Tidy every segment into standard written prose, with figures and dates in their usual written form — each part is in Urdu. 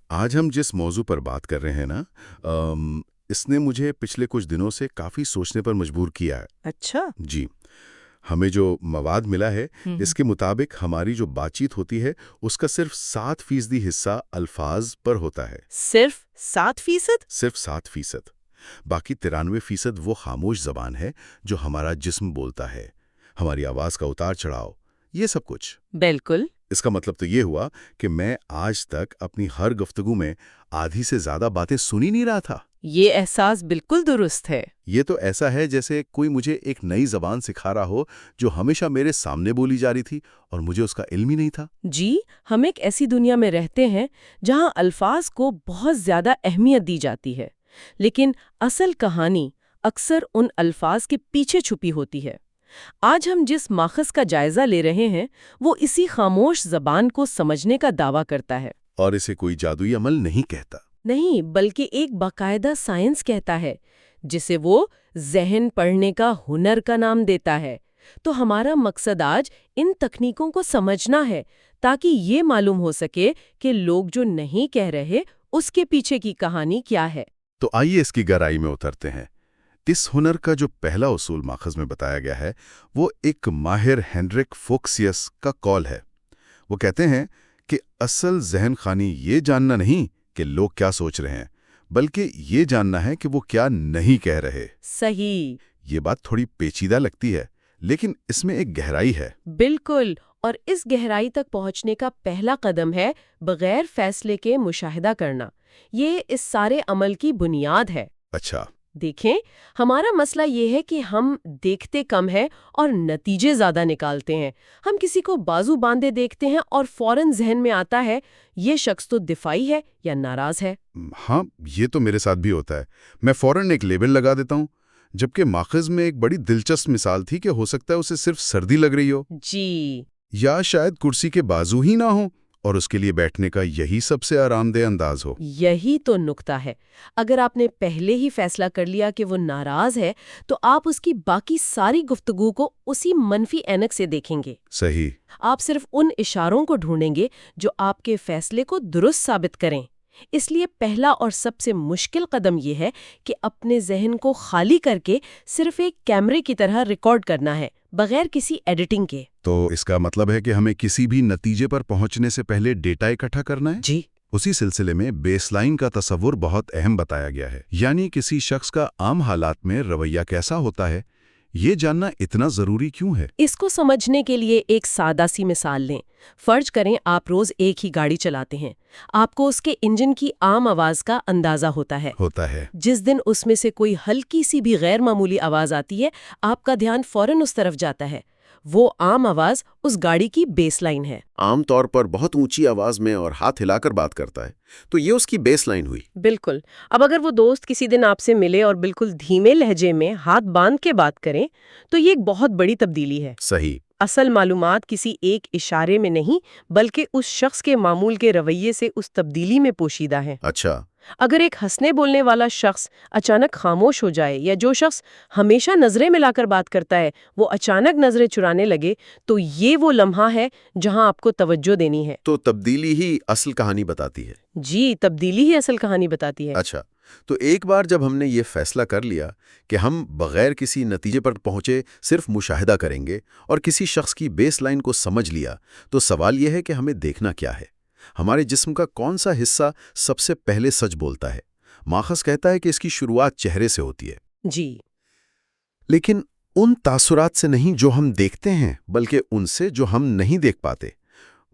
آج ہم جس موضوع پر بات کر رہے ہیں نا، اس نے مجھے پچھلے کچھ دنوں سے کافی سوچنے پر مجبور کیا ہے۔ اچھا۔ جی، ہمیں جو مواد ملا ہے ہم۔ اس کے مطابق ہماری جو بات چیت ہوتی ہے اس کا صرف 7% حصہ الفاظ پر ہوتا ہے۔ صرف 7%؟ صرف 7%۔ باقی 93% وہ خاموش زبان ہے جو ہمارا جسم بولتا ہے، ہماری آواز کا اتار چڑھاؤ، یہ سب کچھ۔ بالکل۔ اس کا مطلب تو یہ ہوا کہ میں آج تک اپنی ہر گفتگو میں آدھی سے زیادہ باتیں سن ہی نہیں رہا تھا۔ یہ احساس بالکل درست ہے۔ یہ تو ایسا ہے جیسے کوئی مجھے ایک نئی زبان سکھا رہا ہو جو ہمیشہ میرے سامنے بولی جا رہی تھی اور مجھے اس کا علم ہی نہیں تھا۔ جی، ہم ایک ایسی دنیا میں رہتے ہیں جہاں الفاظ کو بہت زیادہ اہمیت دی جاتی ہے، لیکن اصل کہانی اکثر ان الفاظ کے پیچھے چھپی ہوتی ہے۔ آج ہم جس ماخذ کا جائزہ لے رہے ہیں وہ اسی خاموش زبان کو سمجھنے کا دعویٰ کرتا ہے۔ اور اسے کوئی جادوئی عمل نہیں کہتا۔ نہیں، بلکہ ایک باقاعدہ سائنس کہتا ہے، جسے وہ ذہن پڑھنے کا ہنر کا نام دیتا ہے۔ تو ہمارا مقصد آج ان تکنیکوں کو سمجھنا ہے تاکہ یہ معلوم ہو سکے کہ لوگ جو نہیں کہہ رہے اس کے پیچھے کی کہانی کیا ہے۔ تو آئیے اس کی گہرائی میں اترتے ہیں۔ اس ہنر کا جو پہلا اصول ماخذ میں بتایا گیا ہے وہ ایک ماہر ہینڈرک فوکسیس کا قول ہے۔ وہ کہتے ہیں کہ اصل ذہن خوانی یہ جاننا نہیں کہ لوگ کیا سوچ رہے ہیں، بلکہ یہ جاننا ہے کہ وہ کیا نہیں کہہ رہے۔ صحیح۔ یہ بات تھوڑی پیچیدہ لگتی ہے لیکن اس میں ایک گہرائی ہے۔ بالکل، اور اس گہرائی تک پہنچنے کا پہلا قدم ہے بغیر فیصلے کے مشاہدہ کرنا۔ یہ اس سارے عمل کی بنیاد ہے۔ اچھا۔ دیکھیں، ہمارا مسئلہ یہ ہے کہ ہم دیکھتے کم ہیں اور نتیجے زیادہ نکالتے ہیں۔ ہم کسی کو بازو باندھے دیکھتے ہیں اور فوراً ذہن میں آتا ہے یہ شخص تو دفاعی ہے یا ناراض ہے۔ ہاں، یہ تو میرے ساتھ بھی ہوتا ہے۔ میں فوراً ایک لیبل لگا دیتا ہوں، جبکہ ماخذ میں ایک بڑی دلچسپ مثال تھی کہ ہو سکتا ہے اسے صرف سردی لگ رہی ہو، جی، یا شاید کرسی کے بازو ہی نہ ہو اور اس کے لیے بیٹھنے کا یہی سب سے آرام دہ انداز ہو۔ یہی تو نکتہ ہے۔ اگر آپ نے پہلے ہی فیصلہ کر لیا کہ وہ ناراض ہے تو آپ اس کی باقی ساری گفتگو کو اسی منفی عینک سے دیکھیں گے۔ صحیح۔ آپ صرف ان اشاروں کو ڈھونڈیں گے جو آپ کے فیصلے کو درست ثابت کریں۔ اس لیے پہلا اور سب سے مشکل قدم یہ ہے کہ اپنے ذہن کو خالی کر کے صرف ایک کیمرے کی طرح ریکارڈ کرنا ہے، بغیر کسی ایڈیٹنگ کے۔ تو اس کا مطلب ہے کہ ہمیں کسی بھی نتیجے پر پہنچنے سے پہلے ڈیٹا اکٹھا کرنا ہے؟ جی، اسی سلسلے میں بیس لائن کا تصور بہت اہم بتایا گیا ہے، یعنی کسی شخص کا عام حالات میں رویہ کیسا ہوتا ہے، یہ جاننا اتنا ضروری کیوں ہے؟ اس کو سمجھنے کے لیے ایک سادہ سی مثال لیں۔ فرض کریں آپ روز ایک ہی گاڑی چلاتے ہیں، آپ کو اس کے انجن کی عام آواز کا اندازہ ہوتا ہے۔ جس دن اس میں سے کوئی ہلکی سی بھی غیر معمولی آواز آتی ہے، آپ کا دھیان فوراً اس طرف جاتا ہے۔ وہ عام آواز اس گاڑی کی بیس لائن ہے۔ عام طور پر بہت اونچی آواز میں اور ہاتھ ہلا کر بات کرتا ہے، تو یہ اس کی بیس لائن ہوئی۔ بالکل۔ اب اگر وہ دوست کسی دن آپ سے ملے اور بالکل دھیمے لہجے میں ہاتھ باندھ کے بات کریں تو یہ ایک بہت بڑی تبدیلی ہے۔ صحیح۔ اصل معلومات کسی ایک اشارے میں نہیں بلکہ اس شخص کے معمول کے رویے سے اس تبدیلی میں پوشیدہ ہے۔ اچھا۔ اگر ایک ہنسنے بولنے والا شخص اچانک خاموش ہو جائے یا جو شخص ہمیشہ نظریں ملا کر بات کرتا ہے وہ اچانک نظریں چرانے لگے تو یہ وہ لمحہ ہے جہاں آپ کو توجہ دینی ہے۔ تو تبدیلی ہی اصل کہانی بتاتی ہے۔ جی، تبدیلی ہی اصل کہانی بتاتی ہے۔ اچھا، تو ایک بار جب ہم نے یہ فیصلہ کر لیا کہ ہم بغیر کسی نتیجے پر پہنچے صرف مشاہدہ کریں گے اور کسی شخص کی بیس لائن کو سمجھ لیا، تو سوال یہ ہے کہ ہمیں دیکھنا کیا ہے؟ ہمارے جسم کا کون سا حصہ سب سے پہلے سچ بولتا ہے؟ ماخذ کہتا ہے کہ اس کی شروعات چہرے سے ہوتی ہے۔ جی، لیکن ان تاثرات سے نہیں جو ہم دیکھتے ہیں، بلکہ ان سے جو ہم نہیں دیکھ پاتے۔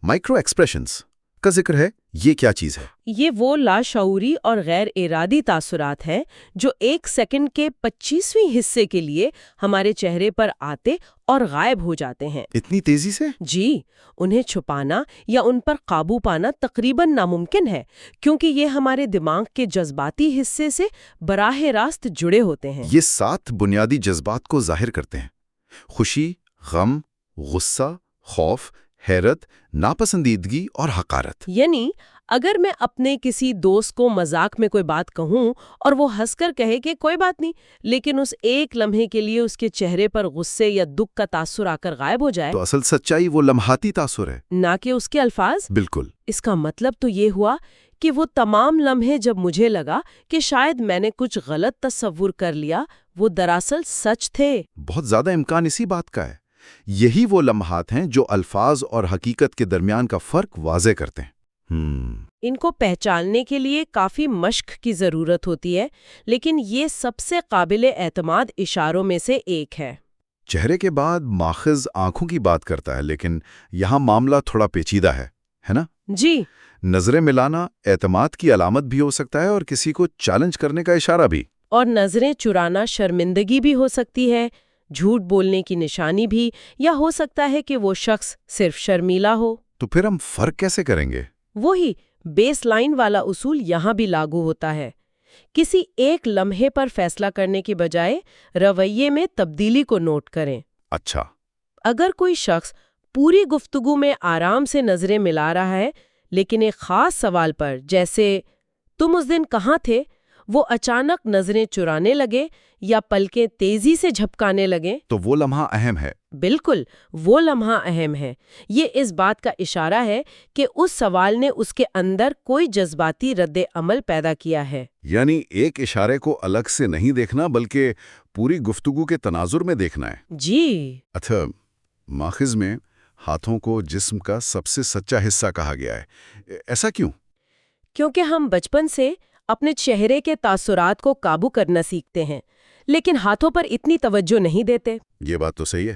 مائکرو ایکسپریشنز کا ذکر ہے، یہ کیا چیز ہے؟ یہ وہ لاشعوری اور غیر ارادی تاثرات ہیں جو ایک سیکنڈ کے 25ویں حصے کے لیے ہمارے چہرے پر آتے اور غائب ہو جاتے ہیں۔ اتنی تیزی سے؟ جی، انہیں چھپانا یا ان پر قابو پانا تقریباً ناممکن ہے کیونکہ یہ ہمارے دماغ کے جذباتی حصے سے براہ راست جڑے ہوتے ہیں۔ یہ 7 بنیادی جذبات کو ظاہر کرتے ہیں: خوشی، غم، غصہ، خوف، حیرت، ناپسندیدگی اور حقارت۔ یعنی اگر میں اپنے کسی دوست کو مذاق میں کوئی بات کہوں اور وہ ہنس کر کہے کہ کوئی بات نہیں، لیکن اس ایک لمحے کے لیے اس کے چہرے پر غصے یا دکھ کا تاثر آ کر غائب ہو جائے تو اصل سچائی وہ لمحاتی تاثر ہے، نہ کہ اس کے الفاظ۔ بالکل۔ اس کا مطلب تو یہ ہوا کہ وہ تمام لمحے جب مجھے لگا کہ شاید میں نے کچھ غلط تصور کر لیا، وہ دراصل سچ تھے۔ بہت زیادہ امکان اسی بات کا ہے۔ یہی وہ لمحات ہیں جو الفاظ اور حقیقت کے درمیان کا فرق واضح کرتے ہیں۔ ان کو پہچاننے کے لیے کافی مشق کی ضرورت ہوتی ہے، لیکن یہ سب سے قابل اعتماد اشاروں میں سے ایک ہے۔ چہرے کے بعد ماخذ آنکھوں کی بات کرتا ہے، لیکن یہاں معاملہ تھوڑا پیچیدہ ہے نا؟ جی، نظریں ملانا اعتماد کی علامت بھی ہو سکتا ہے اور کسی کو چیلنج کرنے کا اشارہ بھی۔ اور نظریں چرانا شرمندگی بھی ہو سکتی ہے، جھوٹ بولنے کی نشانی بھی، یا ہو سکتا ہے کہ وہ شخص صرف شرمیلا ہو۔ تو پھر ہم فرق کیسے کریں گے؟ وہی بیس لائن والا اصول یہاں بھی لاگو ہوتا ہے۔ کسی ایک لمحے پر فیصلہ کرنے کے بجائے رویے میں تبدیلی کو نوٹ کریں۔ اچھا، اگر کوئی شخص پوری گفتگو میں آرام سے نظریں ملا رہا ہے، لیکن ایک خاص سوال پر، جیسے تم اس دن کہاں تھے، وہ اچانک نظریں چرانے لگے یا پلکیں تیزی سے جھپکانے لگیں، تو وہ لمحہ اہم ہے۔ بالکل، وہ لمحہ اہم ہے۔ یہ اس بات کا اشارہ ہے کہ اس سوال نے اس کے اندر کوئی جذباتی رد عمل پیدا کیا ہے۔ یعنی ایک اشارے کو الگ سے نہیں دیکھنا بلکہ پوری گفتگو کے تناظر میں دیکھنا ہے۔ جی، اچھا، ماخذ میں ہاتھوں کو جسم کا سب سے سچا حصہ کہا گیا ہے، ایسا کیوں؟ کیونکہ ہم بچپن سے اپنے چہرے کے تاثرات کو قابو کرنا سیکھتے ہیں، لیکن ہاتھوں پر اتنی توجہ نہیں دیتے۔ یہ بات تو صحیح ہے۔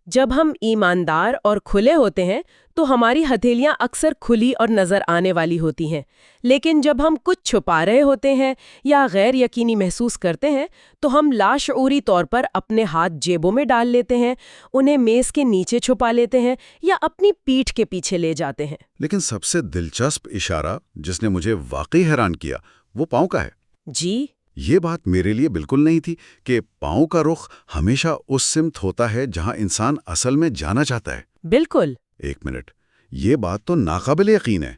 جب ہم ایماندار اور کھلے ہوتے ہیں تو ہماری ہتھیلیاں اکثر کھلی اور نظر آنے والی ہوتی ہیں، لیکن جب ہم کچھ چھپا رہے ہوتے ہیں یا غیر یقینی محسوس کرتے ہیں تو ہم لاشعوری طور پر اپنے ہاتھ جیبوں میں ڈال لیتے ہیں، انہیں میز کے نیچے چھپا لیتے ہیں یا اپنی پیٹھ کے پیچھے لے جاتے ہیں۔ لیکن سب سے دلچسپ اشارہ جس نے مجھے واقعی حیران کیا وہ پاؤں کا ہے۔ جی، یہ بات میرے لیے بالکل نہیں تھی کہ پاؤں کا رخ ہمیشہ اس سمت ہوتا ہے جہاں انسان اصل میں جانا چاہتا ہے۔ بالکل۔ ایک منٹ، یہ بات تو ناقابل یقین ہے۔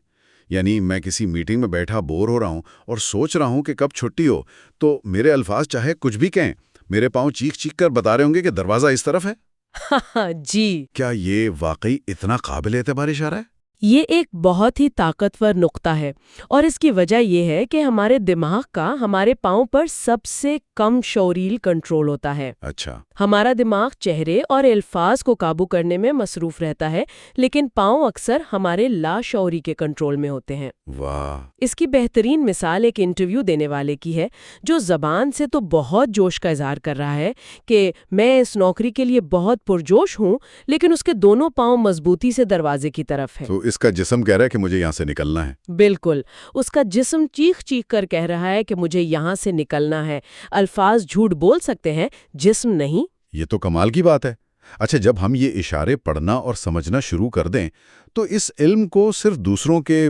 یعنی میں کسی میٹنگ میں بیٹھا بور ہو رہا ہوں اور سوچ رہا ہوں کہ کب چھٹی ہو، تو میرے الفاظ چاہے کچھ بھی کہیں، میرے پاؤں چیخ چیخ کر بتا رہے ہوں گے کہ دروازہ اس طرف ہے۔ جی، کیا یہ واقعی اتنا قابل اعتبار اشارہ ہے؟ یہ ایک بہت ہی طاقتور نقطہ ہے، اور اس کی وجہ یہ ہے کہ ہمارے دماغ کا ہمارے پاؤں پر سب سے کم شعوری کنٹرول ہوتا ہے۔ اچھا، ہمارا دماغ چہرے اور الفاظ کو قابو کرنے میں مصروف رہتا ہے، لیکن پاؤں اکثر ہمارے لاشعوری کے کنٹرول میں ہوتے ہیں۔ واہ! اس کی بہترین مثال ایک انٹرویو دینے والے کی ہے جو زبان سے تو بہت جوش کا اظہار کر رہا ہے کہ میں اس نوکری کے لیے بہت پرجوش ہوں، لیکن اس کے دونوں پاؤں مضبوطی سے دروازے کی طرف ہیں۔ تو اس کا جسم کہہ رہا ہے کہ مجھے یہاں سے نکلنا ہے۔ بالکل، اس کا جسم چیخ چیخ کر کہہ رہا ہے کہ مجھے یہاں سے نکلنا ہے۔ الفاظ جھوٹ بول سکتے ہیں، جسم نہیں۔ یہ تو کمال کی بات ہے۔ اچھا، جب ہم یہ اشارے پڑھنا اور سمجھنا شروع کر دیں تو اس علم کو صرف دوسروں کے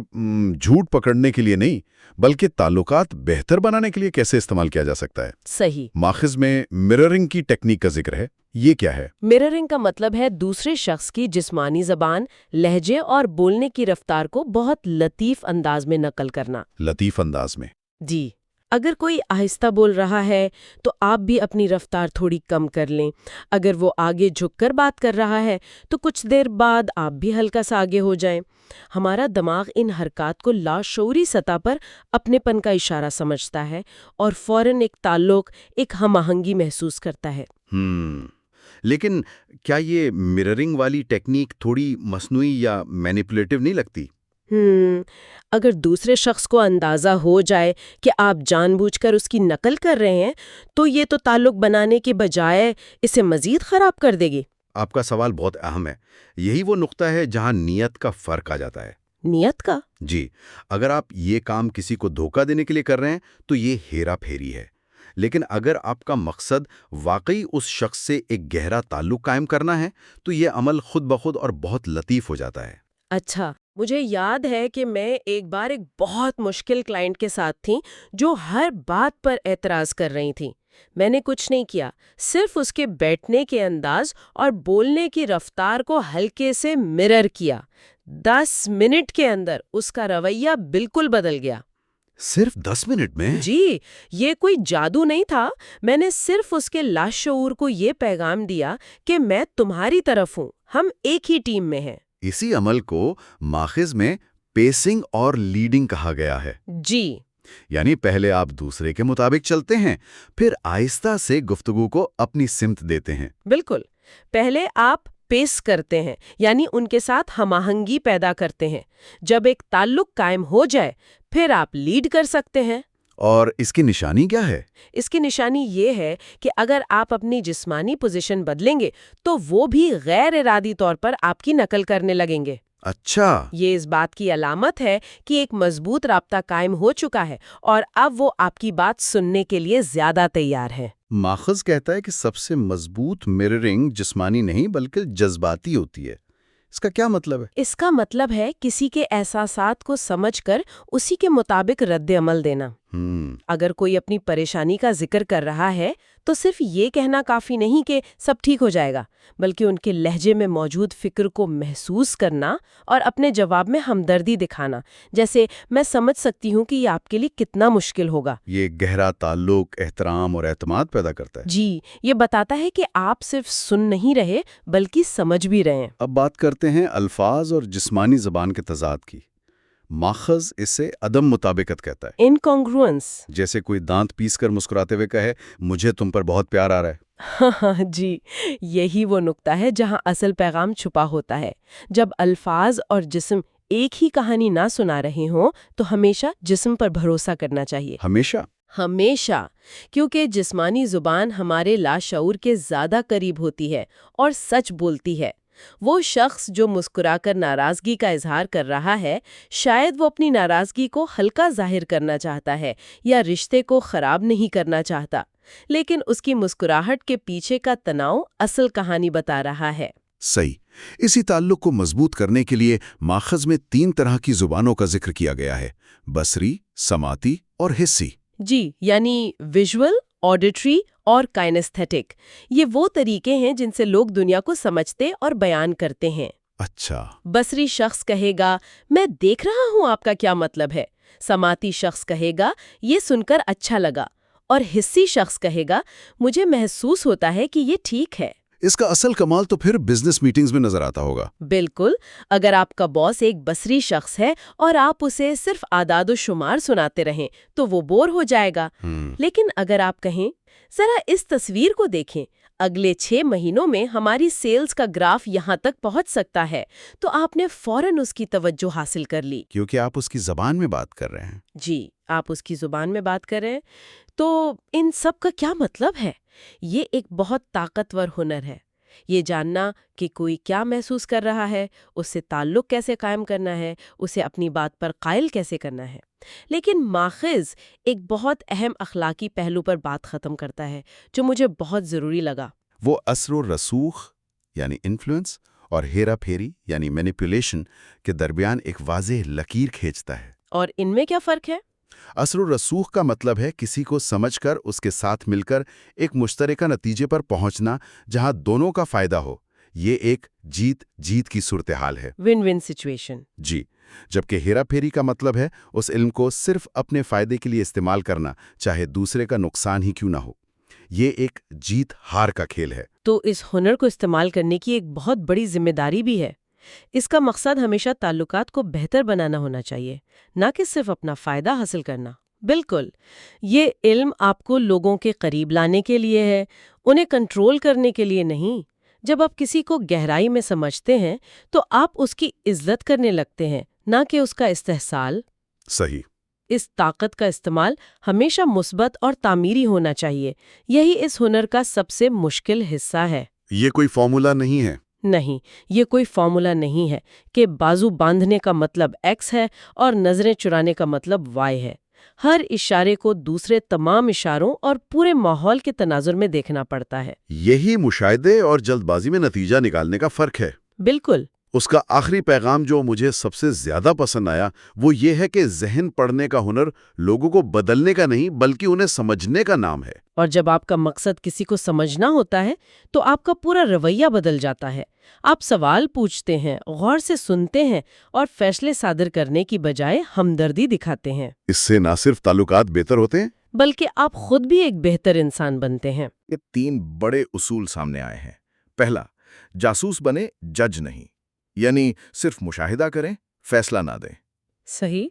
جھوٹ پکڑنے کے لیے نہیں بلکہ تعلقات بہتر بنانے کے لیے کیسے استعمال کیا جا سکتا ہے؟ صحیح۔ ماخذ میں مررنگ کی ٹیکنیک کا ذکر ہے، یہ کیا ہے؟ مررنگ کا مطلب ہے دوسرے شخص کی جسمانی زبان، لہجے اور بولنے کی رفتار کو بہت لطیف انداز میں نقل کرنا۔ لطیف انداز میں؟ جی، اگر کوئی آہستہ بول رہا ہے تو آپ بھی اپنی رفتار تھوڑی کم کر لیں۔ اگر وہ آگے جھک کر بات کر رہا ہے تو کچھ دیر بعد آپ بھی ہلکا سا آگے ہو جائیں۔ ہمارا دماغ ان حرکات کو لاشعوری سطح پر اپنے پن کا اشارہ سمجھتا ہے اور فوراً ایک تعلق، ایک ہم آہنگی محسوس کرتا ہے۔ لیکن کیا یہ مررنگ والی ٹیکنیک تھوڑی مصنوعی یا مینیپولیٹو نہیں لگتی؟ اگر دوسرے شخص کو اندازہ ہو جائے کہ آپ جان بوجھ کر اس کی نقل کر رہے ہیں تو یہ تو تعلق بنانے کے بجائے اسے مزید خراب کر دے گی۔ آپ کا سوال بہت اہم ہے۔ یہی وہ نقطہ ہے جہاں نیت کا فرق آ جاتا ہے۔ نیت کا؟ جی، اگر آپ یہ کام کسی کو دھوکہ دینے کے لیے کر رہے ہیں تو یہ ہیرا پھیری ہے، لیکن اگر آپ کا مقصد واقعی اس شخص سے ایک گہرا تعلق قائم کرنا ہے تو یہ عمل خود بخود اور بہت لطیف ہو جاتا ہے۔ اچھا، مجھے یاد ہے کہ میں ایک بار ایک بہت مشکل کلائنٹ کے ساتھ تھی جو ہر بات پر اعتراض کر رہی تھی۔ میں نے کچھ نہیں کیا، صرف اس کے بیٹھنے کے انداز اور بولنے کی رفتار کو ہلکے سے مرر کیا۔ 10 منٹ کے اندر اس کا رویہ بالکل بدل گیا۔ صرف 10 منٹ میں؟ جی، یہ کوئی جادو نہیں تھا۔ میں نے صرف اس کے لاشعور کو یہ پیغام دیا کہ میں تمہاری طرف ہوں، ہم ایک ہی ٹیم میں ہیں۔ اسی عمل کو ماخذ میں پیسنگ اور لیڈنگ کہا گیا ہے۔ جی، یعنی پہلے آپ دوسرے کے مطابق چلتے ہیں، پھر آہستہ سے گفتگو کو اپنی سمت دیتے ہیں۔ بالکل۔ پہلے آپ پیس کرتے ہیں، یعنی ان کے ساتھ ہم آہنگی پیدا کرتے ہیں۔ جب ایک تعلق قائم ہو جائے پھر آپ لیڈ کر سکتے ہیں۔ اور اس کی نشانی کیا ہے؟ اس کی نشانی یہ ہے کہ اگر آپ اپنی جسمانی پوزیشن بدلیں گے تو وہ بھی غیر ارادی طور پر آپ کی نقل کرنے لگیں گے۔ اچھا، یہ اس بات کی علامت ہے کہ ایک مضبوط رابطہ قائم ہو چکا ہے اور اب وہ آپ کی بات سننے کے لیے زیادہ تیار ہے۔ ماخذ کہتا ہے کہ سب سے مضبوط مررنگ جسمانی نہیں بلکہ جذباتی ہوتی ہے۔ اس کا کیا مطلب ہے؟ اس کا مطلب ہے کسی کے احساسات کو سمجھ کر اسی کے مطابق رد عمل دینا۔ اگر کوئی اپنی پریشانی کا ذکر کر رہا ہے تو صرف یہ کہنا کافی نہیں کہ سب ٹھیک ہو جائے گا، بلکہ ان کے لہجے میں موجود فکر کو محسوس کرنا اور اپنے جواب میں ہمدردی دکھانا، جیسے میں سمجھ سکتی ہوں کہ یہ آپ کے لیے کتنا مشکل ہوگا۔ یہ گہرا تعلق، احترام اور اعتماد پیدا کرتا ہے۔ جی، یہ بتاتا ہے کہ آپ صرف سن نہیں رہے بلکہ سمجھ بھی رہے ہیں۔ اب بات کرتے ہیں الفاظ اور جسمانی زبان کے تضاد کی۔ ماخذ اسے عدم مطابقت کہتا ہے۔ انکانگروئنس۔ جیسے کوئی دانت پیس کر مسکراتے ہوئے کہے، مجھے تم پر بہت پیار آ رہا ہے۔ ہاں جی، یہی وہ نقطہ ہے جہاں اصل پیغام چھپا ہوتا ہے۔ جب الفاظ اور جسم ایک ہی کہانی نہ سنا رہے ہوں تو ہمیشہ جسم پر بھروسہ کرنا چاہیے۔ ہمیشہ، کیونکہ جسمانی زبان ہمارے لاشعور کے زیادہ قریب ہوتی ہے اور سچ بولتی ہے۔ وہ شخص جو مسکرا کر ناراضگی کا اظہار کر رہا ہے، شاید وہ اپنی ناراضگی کو ہلکا ظاہر کرنا چاہتا ہے یا رشتے کو خراب نہیں کرنا چاہتا، لیکن اس کی مسکراہٹ کے پیچھے کا تناؤ اصل کہانی بتا رہا ہے۔ صحیح۔ اسی تعلق کو مضبوط کرنے کے لیے ماخذ میں 3 طرح کی زبانوں کا ذکر کیا گیا ہے: بصری، سماعتی اور حسی۔ جی، یعنی ویژول، آڈیٹری اور کائنستھیٹک۔ یہ وہ طریقے ہیں جن سے لوگ دنیا کو سمجھتے اور بیان کرتے ہیں۔ اچھا۔ بصری شخص کہے گا، میں دیکھ رہا ہوں آپ کا کیا مطلب ہے۔ سماعتی شخص کہے گا، یہ سن کر اچھا لگا۔ اور حسی شخص کہے گا، مجھے محسوس ہوتا ہے کہ یہ ٹھیک ہے۔ اس کا اصل کمال تو پھر بزنس میٹنگز میں نظر آتا ہوگا۔ بالکل، اگر آپ کا باس ایک بصری شخص ہے اور آپ اسے صرف اعداد و شمار سناتے رہیں تو وہ بور ہو جائے گا۔ لیکن اگر آپ کہیں، ذرا اس تصویر کو دیکھیں، اگلے 6 مہینوں میں ہماری سیلز کا گراف یہاں تک پہنچ سکتا ہے، تو آپ نے فوراً اس کی توجہ حاصل کر لی۔ کیونکہ آپ اس کی زبان میں بات کر رہے ہیں۔ جی، آپ اس کی زبان میں بات کر رہے ہیں۔ تو ان سب کا کیا مطلب ہے؟ یہ ایک بہت طاقتور ہنر ہے، یہ جاننا کہ کوئی کیا محسوس کر رہا ہے، اس سے تعلق کیسے قائم کرنا ہے، اسے اپنی بات پر قائل کیسے کرنا ہے۔ لیکن ماخذ ایک بہت اہم اخلاقی پہلو پر بات ختم کرتا ہے جو مجھے بہت ضروری لگا۔ وہ اثر و رسوخ یعنی انفلوئنس اور ہیرا پھیری یعنی مینیپولیشن کے درمیان ایک واضح لکیر کھینچتا ہے۔ اور ان میں کیا فرق ہے؟ اثر و رسوخ کا مطلب ہے کسی کو سمجھ کر اس کے ساتھ مل کر ایک مشترکہ نتیجے پر پہنچنا جہاں دونوں کا فائدہ ہو۔ یہ ایک جیت جیت کی صورتحال ہے، ون ون سچویشن۔ جی۔ جبکہ ہیرا پھیری کا مطلب ہے اس علم کو صرف اپنے فائدے کے لیے استعمال کرنا، چاہے دوسرے کا نقصان ہی کیوں نہ ہو۔ یہ ایک جیت ہار کا کھیل ہے۔ تو اس ہنر کو استعمال کرنے کی ایک بہت بڑی ذمہ داری بھی ہے۔ اس کا مقصد ہمیشہ تعلقات کو بہتر بنانا ہونا چاہیے، نہ کہ صرف اپنا فائدہ حاصل کرنا۔ بالکل، یہ علم آپ کو لوگوں کے قریب لانے کے لیے ہے، انہیں کنٹرول کرنے کے لیے نہیں۔ جب آپ کسی کو گہرائی میں سمجھتے ہیں تو آپ اس کی عزت کرنے لگتے ہیں، نہ کہ اس کا استحصال۔ صحیح۔ اس طاقت کا استعمال ہمیشہ مثبت اور تعمیری ہونا چاہیے۔ یہی اس ہنر کا سب سے مشکل حصہ ہے۔ یہ کوئی فارمولا نہیں ہے۔ نہیں، یہ کوئی فارمولا نہیں ہے کہ بازو باندھنے کا مطلب ایکس ہے اور نظریں چرانے کا مطلب وائی ہے۔ ہر اشارے کو دوسرے تمام اشاروں اور پورے ماحول کے تناظر میں دیکھنا پڑتا ہے۔ یہی مشاہدے اور جلد بازی میں نتیجہ نکالنے کا فرق ہے۔ بالکل۔ اس کا آخری پیغام جو مجھے سب سے زیادہ پسند آیا وہ یہ ہے کہ ذہن پڑھنے کا ہنر لوگوں کو بدلنے کا نہیں بلکہ انہیں سمجھنے کا نام ہے۔ اور جب آپ کا مقصد کسی کو سمجھنا ہوتا ہے تو آپ کا پورا رویہ بدل جاتا ہے۔ آپ سوال پوچھتے ہیں، غور سے سنتے ہیں اور فیصلے صادر کرنے کی بجائے ہمدردی دکھاتے ہیں۔ اس سے نہ صرف تعلقات بہتر ہوتے ہیں بلکہ آپ خود بھی ایک بہتر انسان بنتے ہیں۔ یہ 3 بڑے اصول سامنے آئے ہیں۔ پہلا، جاسوس بنے، جج نہیں، یعنی صرف مشاہدہ کریں، فیصلہ نہ دیں۔ صحیح।